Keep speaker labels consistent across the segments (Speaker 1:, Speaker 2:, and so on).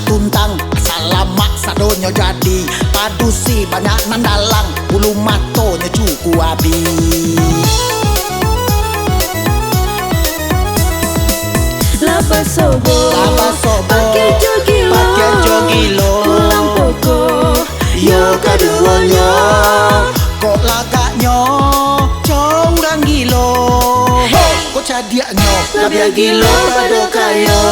Speaker 1: Tuntang salamak sadonyo jadi padusi banyak nandalang bulu matonya cuku abi.
Speaker 2: Laba sobo pakai jogilo pulang poko
Speaker 1: yo keduanya kok lagaknya curang gilo kok cadiaknya labia gilo pada kayo.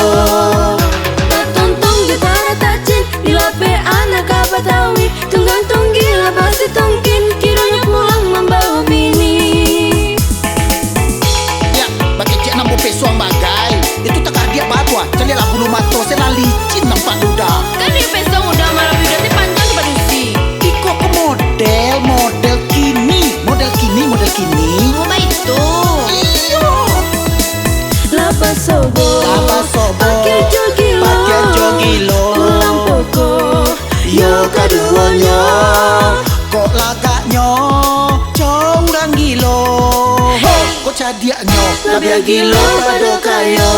Speaker 2: Betawi tunggang tunggil pasti tungkin kiranya pulang membawa bini.
Speaker 1: Ya, bagi cik nampu pesuang bagai itu tak dia batua cari lah bulu mato saya licin nampak duda.
Speaker 2: Kan dia pesuang udah malah bidanya panjang badusi.
Speaker 1: Iko ke model kini.
Speaker 2: Rumah itu.
Speaker 1: Iyo.
Speaker 2: Laba sobo pakai jogilo pulang poko
Speaker 1: yo keduanya kok lagaknya curang gilo kok cadiaknya labia gilo pada kayo.